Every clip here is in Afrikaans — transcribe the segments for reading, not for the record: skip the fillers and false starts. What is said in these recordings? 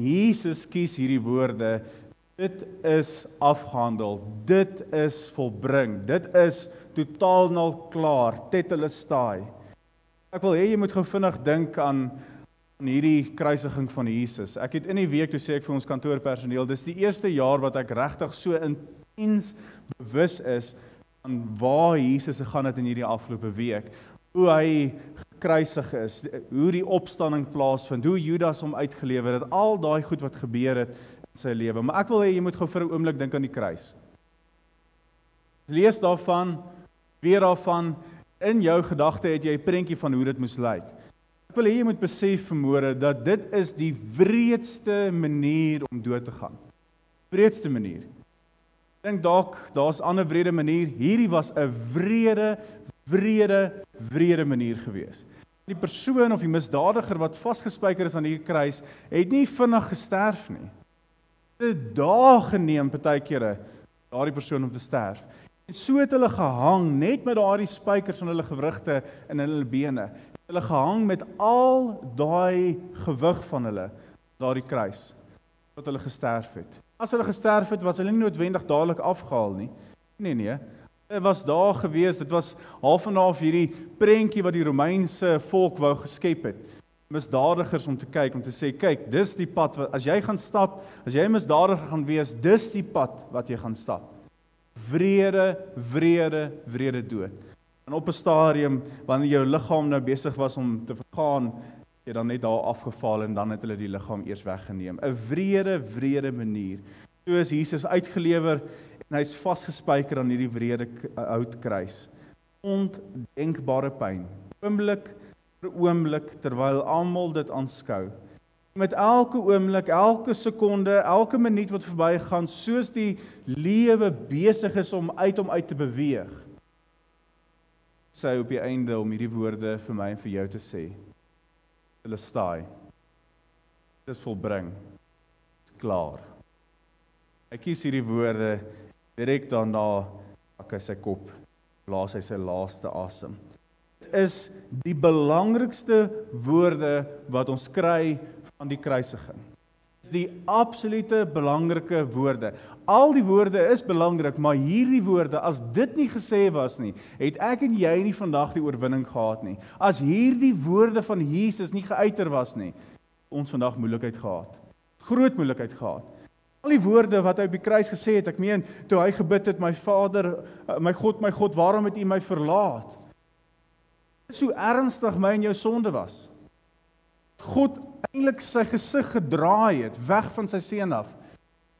Jesus kies hierdie woorde, dit is afgehandel, dit is volbring, dit is totaal nou klaar, tetelestai. Ek wil hê jy moet gou vinnig dink aan hierdie kruisiging van Jesus. Ek het in die week, toe sê ek vir ons kantoorpersoneel, dis die eerste jaar wat ek regtig so intens bewus is van waar Jesus gegaan het in hierdie afgelope week, hoe hy gekruisig is, hoe die opstanding plaasvind, hoe Judas hom uitgelewer het, al daai goed wat gebeur het in sy lewe. Maar ek wil hê jy moet gou vir 'n oomblik dink aan die kruis. Lees daarvan, weer daarvan, in jou gedagte het jy 'n prentjie van hoe dit moes lyk. Ek wil hê jy moet besef vanmôre dat dit is die wreedste manier om dood te gaan. Wreedste manier. Ek dink dalk, daar's 'n ander wrede manier. Hierdie was 'n wrede manier gewees. Die persoon of die misdadiger wat vasgespijker is aan hierdie kruis, het nie vinnig gesterf nie. Dit het dae geneem partykeer daardie persoon om te sterf. En so het hulle gehang, net met daardie spykers van hulle gewrigte en hulle bene. Hulle gehang met al daai gewig van hulle, daardie kruis, wat hulle gesterf het. As hulle gesterf het, was hulle nie noodwendig dadelik afgehaal nie. Nee. Dit was daar gewees, dit was half en half hierdie prentjie wat die Romeinse volk wou geskep het. Misdadigers om te kyk, om te sê, kyk, dis die pad, as jy gaan stap, as jy 'n misdadiger gaan wees, dis die pad wat jy gaan stap. Wrede dood. En op 'n stadium, wanneer jou liggaam nou besig was om te vergaan, jy dan net daar afgeval en dan het hulle die liggaam eers weggeneem. 'n wrede manier. So is Jesus uitgelewer en hy's vasgespijker aan hierdie wrede houtkruis. Ondenkbare pyn. Oomblik vir oomblik, terwyl almal dit aanskou. Met elke oomblik, elke sekonde, elke minuut wat verbygaan, soos die lewe besig is om uit te beweeg, sy op die einde om hierdie woorde vir my en vir jou te sê. Hulle staai. Dit is volbring. Dit is klaar. Hy kies hierdie woorde, direk daarna pak hy sy kop, blaas hy sy laaste asem. Dit is die belangrikste woorde wat ons kry van die kruisiging. Dit is die absolute belangrike woorde. Al die woorde is belangrik, maar hierdie woorde, as dit nie gesê was nie, het ek en jy nie vandag die oorwinning gehad nie. As hierdie woorde van Jesus nie geuiter was nie, ons vandag moeilikheid gehad. Groot moeilikheid gehad. Al die woorde wat hy op die kruis gesê het, ek meen, toe hy gebid het, my Vader, my God, waarom het U my verlaat? Dit is hoe ernstig my en jou sonde was. God eintlik sy gesig gedraai het, weg van sy seun af.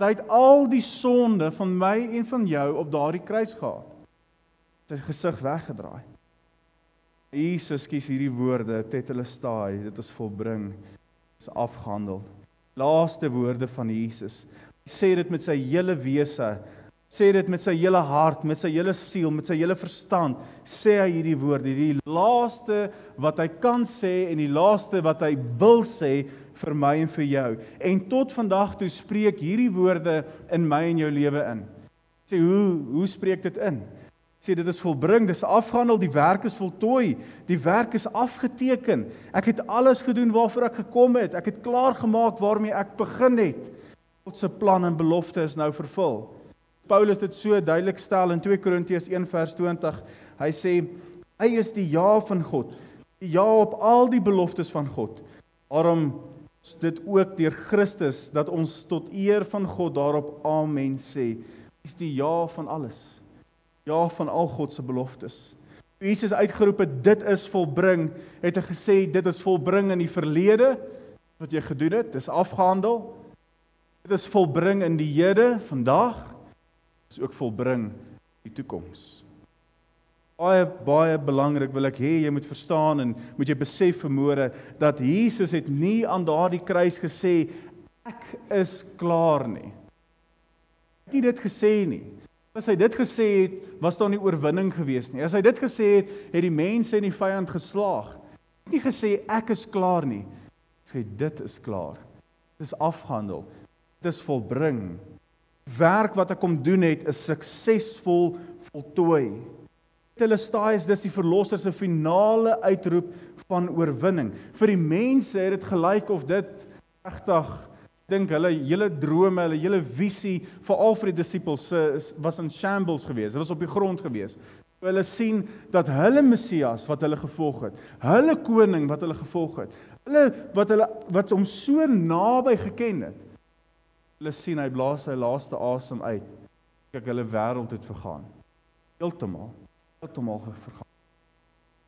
Hy het al die sonde van my en van jou op daardie kruis gehad. Sy gesig weggedraai. Jesus kies hierdie woorde, tetelestai, dit is volbring, dit is afgehandel. Laaste woorde van Jesus. Hy sê dit met sy hele wese, sê dit met sy hele hart, met sy hele siel, met sy hele verstand, sê hy hierdie woorde, die laaste wat hy kan sê en die laaste wat hy wil sê vir my en vir jou. En tot vandag toe spreek hierdie woorde in my en jou lewe in. Sê, hoe spreek dit in? Sê, dit is volbring, dit is afgehandel, die werk is voltooi, die werk is afgeteken. Ek het alles gedoen waarvoor ek gekom het, ek het klaar gemaak waarmee ek begin het. God se plan en belofte is nou vervul. Paulus dit so duidelik stel in 2 Korintiërs 1 vers 20. Hy sê, hy is die ja van God, die ja op al die beloftes van God. Daarom is dit ook deur Christus, dat ons tot eer van God daarop amen sê. Hy is die ja van alles. Ja van al God se beloftes. Toe Jesus uitgeroep het, dit is volbring, het hy gesê, dit is volbring in die verlede, wat jy gedoen het, dis afgehandel. Dit is volbring in die hede, vandag, is ook volbring in die toekoms. Baie belangrik wil ek hê, jy moet verstaan en moet jy besef vanmôre, dat Jesus het nie aan daardie kruis gesê, ek is klaar nie. Hy het nie dit gesê nie. As hy dit gesê het, was daar nie oorwinning gewees nie. As hy dit gesê het, het die mense en die vyand geslaag. Hy het nie gesê, ek is klaar nie. Hy sê, dit is klaar. Dit is afgehandel. Dit is volbring. Werk wat ek kom doen het, is suksesvol voltooi. Tetelestai is dis die verlosser se finale uitroep van oorwinning. Vir die mense het dit gelyk of dit regtig dink hulle hele drome, hulle hele visie, veral vir die disippels, was in shambles gewees. Hulle was op die grond gewees. Hulle sien dat hulle Messias wat hulle gevolg het, hulle koning wat hulle gevolg het, wat hom so naby geken het. Hulle sien hy blaas sy laaste asem uit. Kyk, hulle wêreld het vergaan. Heeltemal vergaan.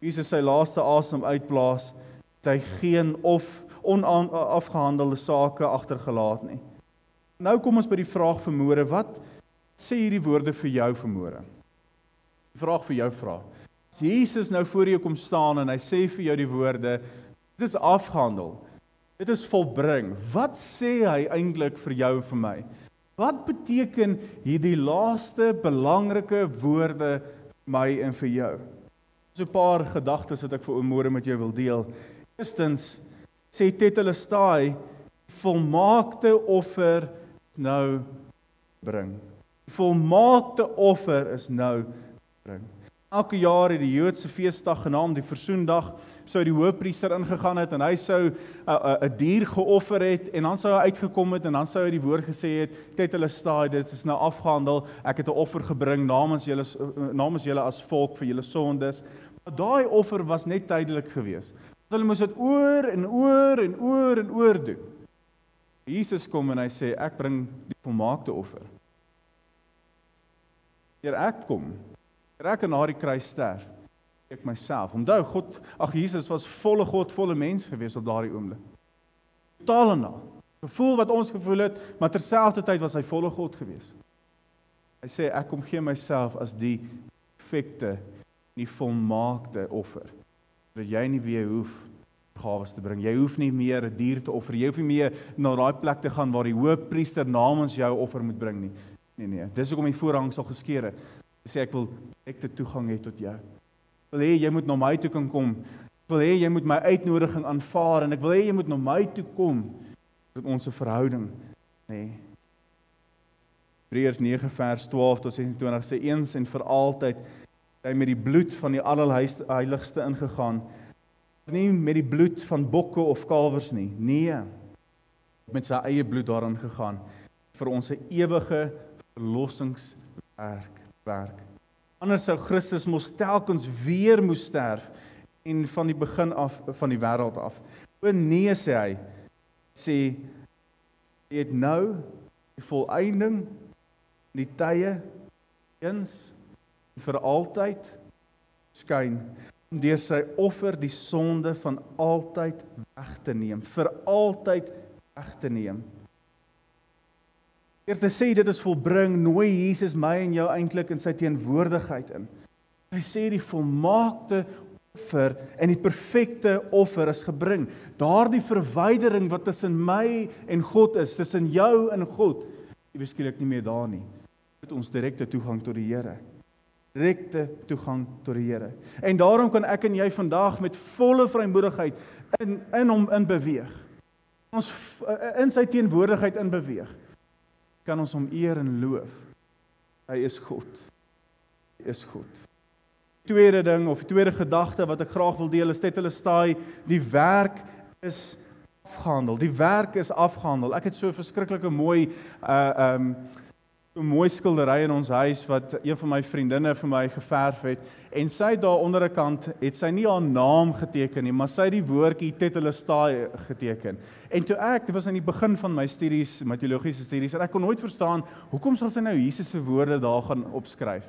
Jesus sy laaste asem uitblaas, het hy geen onafgehandelde sake agtergelaat nie. Nou kom ons by die vraag vanmôre, wat sê hierdie woorde vir jou vanmôre? Die vraag vir jou vra. As Jesus nou voor jou kom staan en hy sê vir jou die woorde, dit is afgehandel, dit is volbring. Wat sê hy eintlik vir jou en vir my? Wat beteken hierdie laaste belangrike woorde vir my en vir jou? So 'n paar gedagtes wat ek vir môre met jou wil deel. Eerstens, sê Tetelestai, volmaakte offer is nou bring. Volmaakte offer is nou bring. Elke jaar het die Joodse feesdag genaamd die Versoendag, sou die hoofpriester ingegaan het en hy sou 'n dier geoffer het en dan sou hy uitgekom het en dan sou hy die woord gesê het, Tetelestai, dit is nou afgehandel, ek het 'n offer gebring namens julle as volk vir julle sondes. Maar daai offer was net tydelik geweest. Hulle moes dit oor en oor doen. Jesus kom en hy sê, ek bring die volmaakte offer. Deur ek kom, ek en na die kruis sterf, ek myself. Onthou, Jesus was volle God, volle mens gewees op daardie oomblik. Totaal en al. Gevoel wat ons gevoel het, maar terselfdertyd was hy volle God gewees. Hy sê, ek kom gee myself as die perfekte, die volmaakte offer. Dat jy nie weer hoef gawes te bring. Jy hoef nie meer 'n dier te offer. Jy hoef nie meer na daai plek te gaan waar die hoofpriester namens jou offer moet bring nie. Nee. Dis hoekom die voorhangsel geskeur het. Hy sê ek wil direkte toegang hê tot jou. Ek wil hê jy moet na my toe kan kom. Ek wil hê jy moet my uitnodiging aanvaar en ek wil hê jy moet na my toe kom tot ons verhouding. Nee. Hebreërs 9 vers 12 tot 26 sê eens en vir altyd hy met die bloed van die allerheiligste ingegaan, nie met die bloed van bokke of kalwers nie, nee, met sy eie bloed daarin gegaan, vir ons 'n ewige verlossingswerk. Anders sou Christus mos telkens weer moes sterf, en van die begin af, van die wêreld af. O nee, sê hy, jy het nou die volëinding, die tye, eens, vir altyd skyn, om deur sy offer die sonde van altyd weg te neem, vir altyd weg te neem. Deur te sê dit is volbring, nooi Jesus my en jou eintlik in sy teenwoordigheid in. Hy sê die volmaakte offer en die perfekte offer is gebring. Daardie verwydering wat tussen my en God is, tussen jou en God, die beskiklik nie meer daar nie. Dit ons direkte toegang tot die Here. Direkte toegang tot die Here. En daarom kan ek en jy vandag met volle vrymoedigheid in hom inbeweeg. Ons in sy teenwoordigheid inbeweeg. Kan ons hom eer en loof. Hy is God. Hy is God. Tweede ding of tweede gedagte wat ek graag wil deel is Tetelestai, die werk is afgehandel. Die werk is afgehandel. Ek het so 'n verskriklike mooi 'n mooi skildery in ons huis wat een van my vriendinne vir my geverf het en sy daar onder 'n kant het sy nie haar naam geteken nie, maar sy het die woordjie Tetelestai geteken. En toe dit was aan die begin van my studies, my teologiese studies, en ek kon nooit verstaan hoekom sal sy nou Jesus se woorde daar gaan opskryf.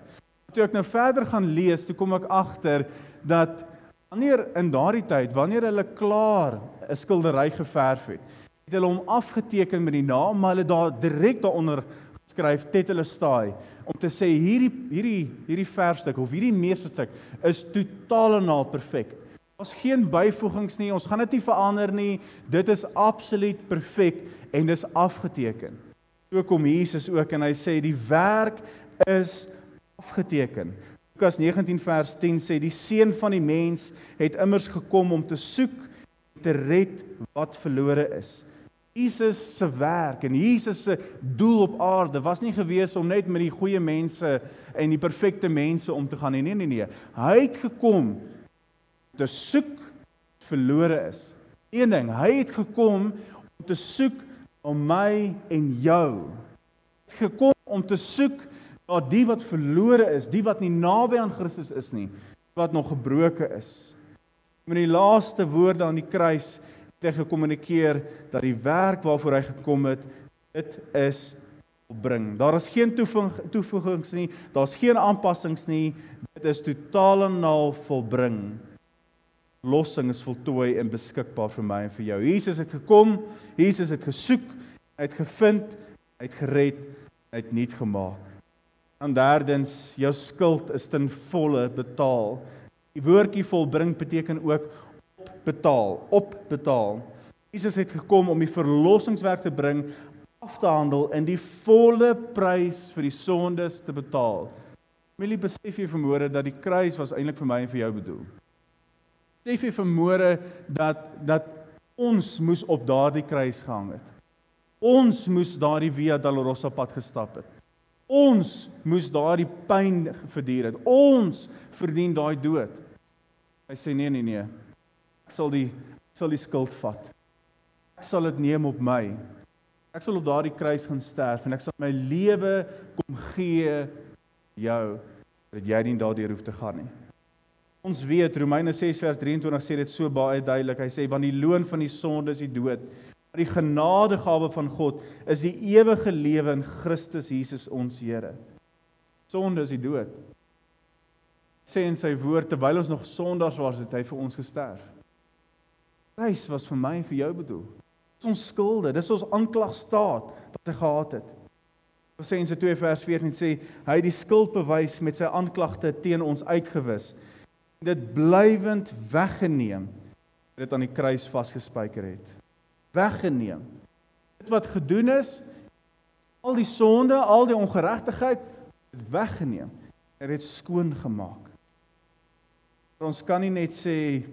Toe ek nou verder gaan lees, toe kom ek agter dat wanneer in daardie tyd, wanneer hulle klaar 'n skildery geverf het hulle hom afgeteken met die naam, maar hulle daar direk daaronder skryf Tetelestai, om te sê hierdie verfstuk of hierdie meesterstuk is totaal en al perfek. Ons geen byvoegings nie, ons gaan dit nie verander nie, dit is absoluut perfek en dis afgeteken. So kom Jesus ook en hy sê die werk is afgeteken. Lukas 19 vers 10 sê die seun van die mens het immers gekom om te soek en te red wat verlore is. Jesus se werk en Jesus se doel op aarde was nie gewees om net met die goeie mense en die perfekte mense om te gaan nie. Nee. Hy het gekom te soek wat verlore is. Een ding, hy het gekom om te soek om my en jou. Hy het gekom om te soek na die wat verlore is, die wat nie naby aan Christus is nie, wat nog gebroken is. Met die laaste woorde aan die kruis het hy gekommunikeer dat die werk waarvoor hy gekom het, dit is volbring. Daar is geen toevoegings nie, daar is geen aanpassings nie, dit is totaal en al volbring. Lossing is voltooi en beskikbaar vir my en vir jou. Jesus het gekom, Jesus het gesoek, hy het gevind, hy het gered, hy het nuut gemaak. En derdens, jou skuld is ten volle betaal. Die woordjie volbring beteken ook opbetaal. Jesus het gekom om die verlossingswerk te bring, af te handel en die volle prys vir die sondes te betaal. Familie, besef jy vanmôre dat die kruis was eintlik vir my en vir jou bedoel. Besef jy vanmôre dat ons moes op daardie kruis gehang het. Ons moes daardie Via Dolorosa pad gestap het. Ons moes daardie pyn verduur het. Ons verdien daai dood. Hy sê nee. Ek sal die skuld vat. Ek sal dit neem op my. Ek sal op daardie kruis gaan sterf en ek sal my lewe kom gee jou, dat jy nie daardeur hoef te gaan nie. Ons weet, Romeine 6 vers 23 sê dit so baie duidelik. Hy sê, want die loon van die sonde is die dood. Maar die genadegawe van God is die ewige lewe in Christus Jesus ons Here. Sonde is die dood. Sê in sy woord, terwyl ons nog sondaars was, het hy vir ons gesterf. Kruis was vir my en vir jou bedoel. Dis ons skulde, dis ons aanklagstaat wat hy gehad het. Kolossense 2 vers 14 sê, hy het die skuldbewys met sy aanklagte teen ons uitgewis. Dit blywend weggeneem, dit aan die kruis vasgespijker het. Weggeneem. Dit wat gedoen is, al die sonde, al die ongeregtigheid, het weggeneem. Hy het skoon gemaak. Ons kan nie net sê,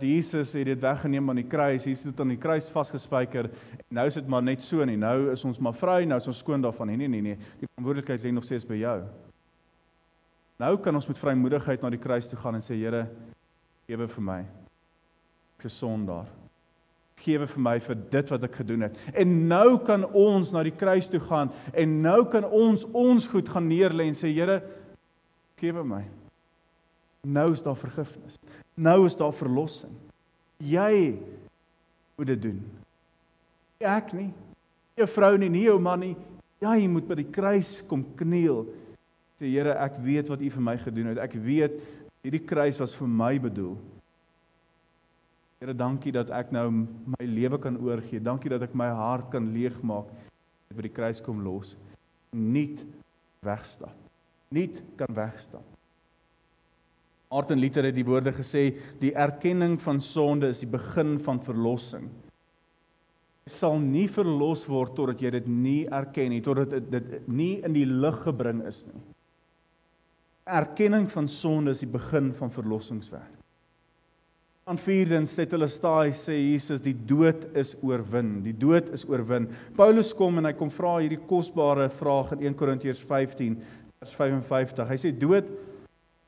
Jesus het dit weggeneem aan die kruis, Jesus het dit aan die kruis vasgespijker, en nou is dit maar net so nie, nou is ons maar vry, nou is ons skoon daarvan, nee, die verantwoordelikheid lê nog steeds by jou. Nou kan ons met vrymoedigheid na die kruis toe gaan en sê, Here, gewe vir my, ek is sondaar, gewe vir my vir dit wat ek gedoen het, en nou kan ons na die kruis toe gaan, en nou kan ons goed gaan neerlê en sê, Here, gewe my, nou is daar vergifnis, nou is daar verlossing, jy moet dit doen, nie ek nie, jou vrou nie jou man nie, jy moet by die kruis kom kniel, sê, Here, ek weet wat U vir my gedoen het, ek weet, hierdie kruis was vir my bedoel, Here, dankie dat ek nou my lewe kan oorgee, dankie dat ek my hart kan leegmaak, by die kruis kom los, nie wegstap, Martin Luther het die woorde gesê, die erkenning van sonde is die begin van verlossing. Jy sal nie verlos word totdat jy dit nie erken nie, totdat dit nie in die lig gebring is nie. Erkenning van sonde is die begin van verlossingswerk. Aan vierdens, tetelestai, sê Jesus, die dood is oorwin. Die dood is oorwin. Paulus kom en hy kom vra hierdie kosbare vraag in 1 Korintiërs 15, vers 55. Hy sê, dood,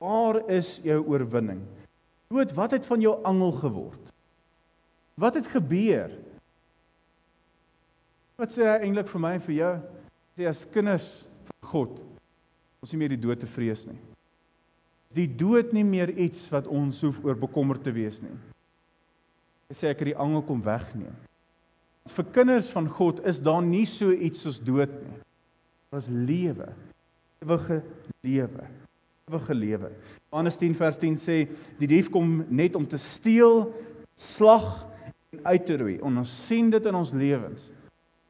waar is jou oorwinning? Dood, wat het van jou angel geword? Wat het gebeur? Wat sê hy eintlik vir my en vir jou? Hy sê, as kinders van God, ons nie meer die dood te vrees nie. Die dood nie meer iets wat ons hoef oor bekommerd te wees nie. Hy sê, ek het die angel kom wegneem. Vir kinders van God is daar nie so iets soos dood nie. Dit was lewe, ewige lewe. Johannes 10 vers 10 sê, die dief kom net om te steel, slag en uit te roei. En ons sien dit in ons lewens.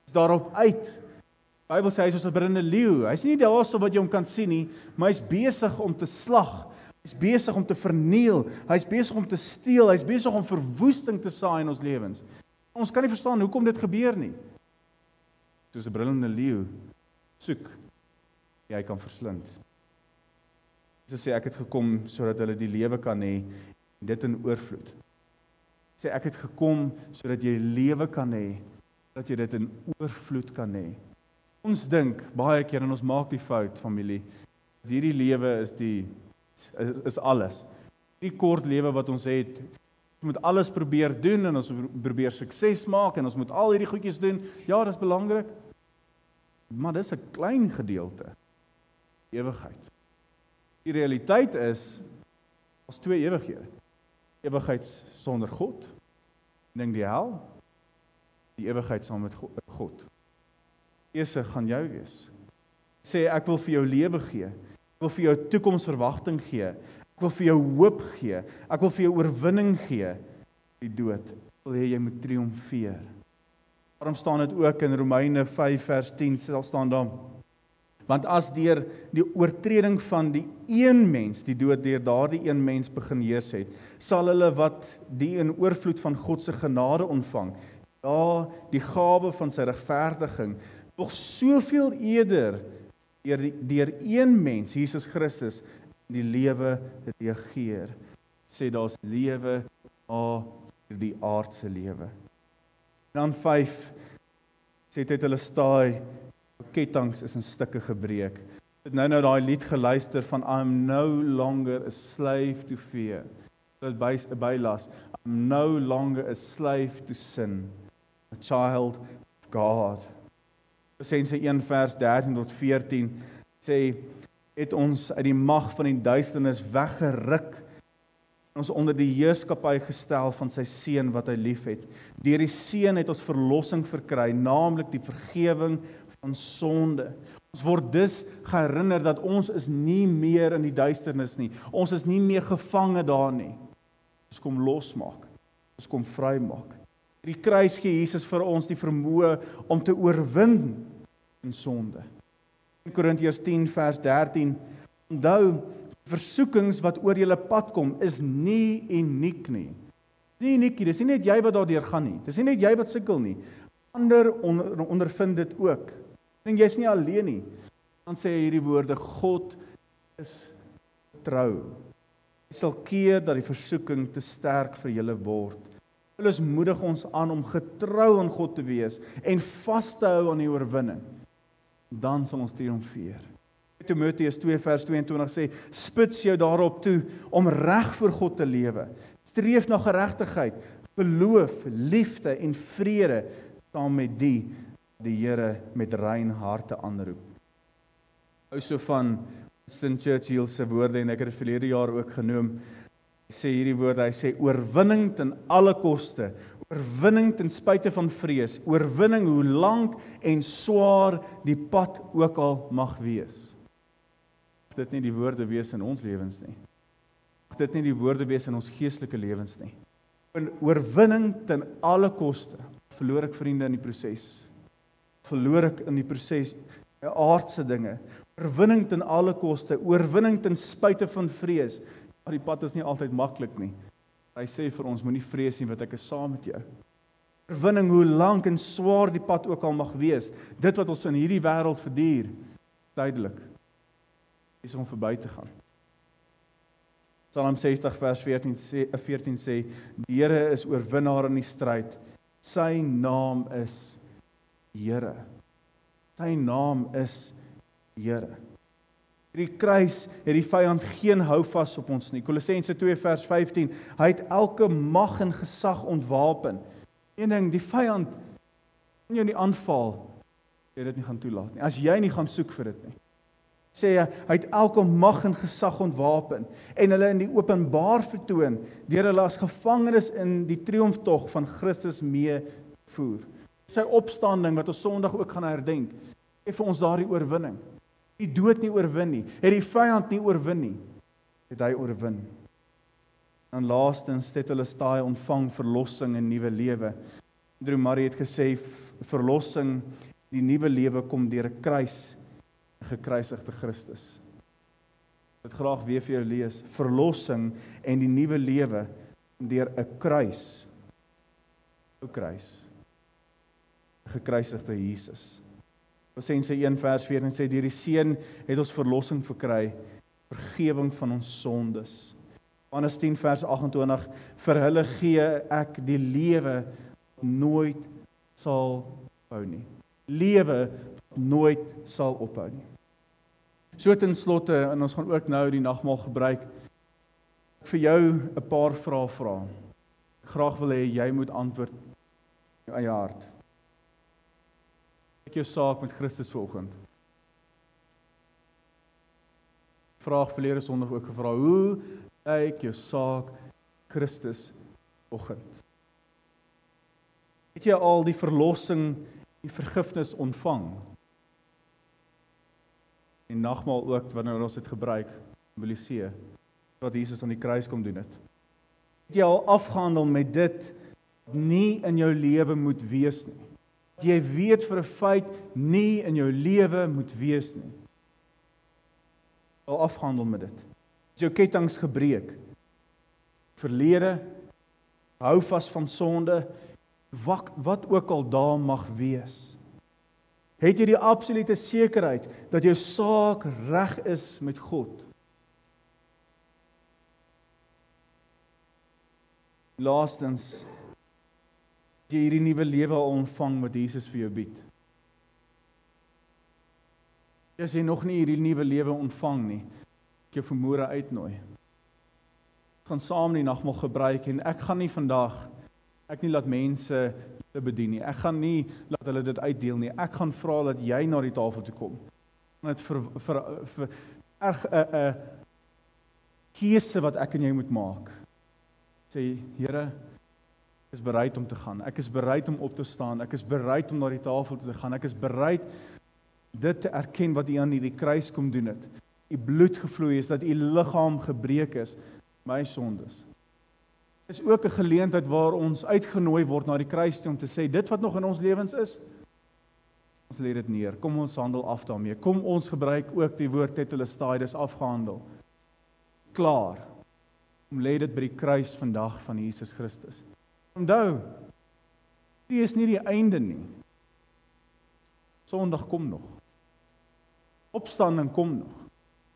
Is daarop uit. Die Bybel sê, hy is soos 'n brullende leeu. Hy is nie daar so wat jy hom kan sien nie, maar hy is besig om te slag. Hy is besig om te verniel. Hy is besig om te steel. Hy is besig om verwoesting te saai in ons lewens. Ons kan nie verstaan hoekom dit gebeur nie. Soos 'n brullende leeu soek, jy kan verslind. Jesus sê, ek het gekom sodat hulle die lewe kan hê, en dit in oorvloed. Sê, ek het gekom sodat jy lewe kan hê, dat jy dit in oorvloed kan hê. Ons dink baie keer, en ons maak die fout, familie, dat hierdie lewe is alles. Die kort lewe wat ons het, Ons moet alles probeer doen, en ons probeer sukses maak, en ons moet al hierdie goedjies doen. Ja, dis belangrik. Maar dis 'n klein gedeelte. Ewigheid. Die realiteit is, ons 2 ewighede. Ewigheid sonder God, en die hel, die ewigheid saam met God. Keuse gaan jou wees. Sê, ek wil vir jou lewe gee, ek wil vir jou toekomsverwagting gee, ek wil vir jou hoop gee, ek wil vir jou oorwinning gee, die dood, ek wil hê jy moet triomfeer. Daarom staan dit ook in Romeine 5 vers 10, staan daar, want as deur die oortreding van die een mens, die dood deur daardie een mens begin heers het, sal hulle wat die in oorvloed van God se genade ontvang, ja, die gawe van sy regverdiging, nog soveel eerder deur een mens, Jesus Christus, die lewe reageer. Sê daar's lewe na die aardse lewe. Dan 5 sê dit hulle staai, ketTINGs is in stukke gebreek. Ek het nou daai lied geluister van I'm no longer a slave to fear. Dit bylas, I'm no longer a slave to sin, a child of God. Kolossense 1 vers 13 tot 14 sê, het ons uit die mag van die duisternis weggeruk, ons onder die heerskappy gestel van sy seun wat hy liefhet. Deur die seun het ons verlossing verkry, naamlik die vergewing van sonde. Ons word dus herinner dat ons is nie meer in die duisternis nie. Ons is nie meer gevange daar nie. Ons kom losmaak. Ons kom vrymaak. Die kruis gee Jesus vir ons die vermoë om te oorwin in sonde. In Korintiërs 10 vers 13, onthou, versoekings wat oor julle pad kom, is nie uniek nie. Dis nie uniek nie, dis nie net jy wat daardeur gaan nie. Dis nie net jy wat sukkel nie. Ander ondervind dit ook. En jy's nie alleen nie. Dan sê hy hierdie woorde, God is trou. Hy sal keer dat die versoeking te sterk vir julle word. Paulus moedig ons aan om getrou aan God te wees en vas te hou aan die oorwinning. Dan sal ons triomfeer. Timoteus 2 vers 22 sê, spits jou daarop toe om reg voor God te lewe. Streef na geregtigheid, geloof, liefde en vrede saam met die Here met rein harte aanroep. Hou so van Winston Churchill se woorde, en ek het dit verlede jaar ook genoem. Hy sê hierdie woorde, hy sê oorwinning ten alle koste, oorwinning ten spyte van vrees, oorwinning hoe lank en swaar die pad ook al mag wees. Mag dit nie die woorde wees in ons lewens nie. Mag dit nie die woorde wees in ons geestelike lewens nie. En oorwinning ten alle koste. Verloor ek vriende in die proses. Verloor ek in die proses aardse dinge. Oorwinning ten alle koste, oorwinning ten spyte van vrees. Maar die pad is nie altyd maklik nie. Hy sê vir ons, moenie vrees nie, want ek is saam met jou. Oorwinning hoe lank en swaar die pad ook al mag wees. Dit wat ons in hierdie wêreld verduur, tydelik, is om verby te gaan. Psalm 60 vers 14 sê, die Here is oorwinnaar in die stryd. Sy naam is Here. Sy naam is Here. Die kruis het die vyand geen houvas op ons nie. Kolossense 2 vers 15, hy het elke mag en gesag ontwapen. Een ding, die vyand kan jou nie aanval, jy dit nie gaan toelaat nie. As jy nie gaan soek vir dit nie. Sê hy het elke mag en gesag ontwapen en hulle in die openbaar vertoon, deur hulle as gevangenes in die triomftog van Christus mee voer. Sy opstanding wat ons Sondag ook gaan herdenk, gee vir ons daardie oorwinning. Die dood nie oorwin nie, het die vyand nie oorwin nie, het hy oorwin. En laastens het hulle staai ontvang verlossing en nuwe lewe. Andrew Murray het gesê, verlossing, die nuwe lewe kom deur 'n kruis, 'n gekruisigde Christus. Ek wil graag weer vir jou lees, verlossing en die nuwe lewe deur 'n kruis, 'n kruis, 'n gekruisigde Jesus. Kolossense 1 vers 14 sê, deur die seun het ons verlossing verkry, vergewing van ons sondes. Johannes 10 vers 28, vir hulle gee ek die lewe wat nooit sal ophou nie. Lewe wat nooit sal ophou nie. So ten slotte, en ons gaan ook nou die nagmaal gebruik, vir jou 'n paar vrae vra. graag wil hê jy moet antwoord in jou eie hart. Ek jou saak met Christus vanoggend. Vraag verlede Sondag ook gevra, hoe lyk jou saak Christus vanoggend? Het jy al die verlossing, die vergifnis ontvang? En nagmaal ook, wanneer ons dit gebruik, symboliseer, wat Jesus aan die kruis kom doen het. Het jy al afgehandel met dit, nie in jou lewe moet wees nie. Jy weet vir 'n feit, nie in jou lewe moet wees nie. Al afgehandel met dit. Is jou kettinge gebreek. Verlede, hou vas van sonde, wat ook al daar mag wees. Het jy die absolute sekerheid dat jou saak reg is met God? Laastens, het jy hierdie nuwe lewe al ontvang wat Jesus vir jou bied? As jy nog nie hierdie nuwe lewe ontvang nie, ek jou vanmôre uitnooi. Ek gaan saam die nagmaal gebruik en ek gaan nie vandag, ek nie laat mense te bedien nie. Ek gaan nie laat hulle dit uitdeel nie. Ek gaan vra dat jy na die tafel toe kom. Dit vir erg 'n keuse wat ek en jy moet maak. Sê, Here, ek is bereid om te gaan. Ek is bereid om op te staan. Ek is bereid om na die tafel toe te gaan. Ek is bereid dit te erken wat U aan hierdie kruis kom doen het. U bloed gevloei is, dat U liggaam gebreek is, my sondes. Is ook 'n geleentheid waar ons uitgenooi word na die kruis toe om te sê, dit wat nog in ons lewens is, ons lê dit neer. Kom ons handel af daarmee. Kom ons gebruik ook die woord tetelestai, dis afgehandel. Klaar. Kom lê dit by die kruis vandag van Jesus Christus. Onthou, dit is nie die einde nie. Sondag kom nog. Opstanding kom nog.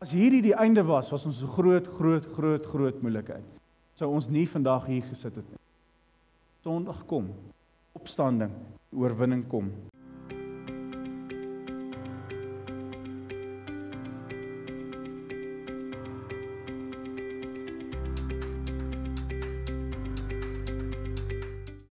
As hierdie die einde was ons 'n groot moeilikheid. Sou ons nie vandag hier gesit het nie. Sondag kom, opstanding, oorwinning kom.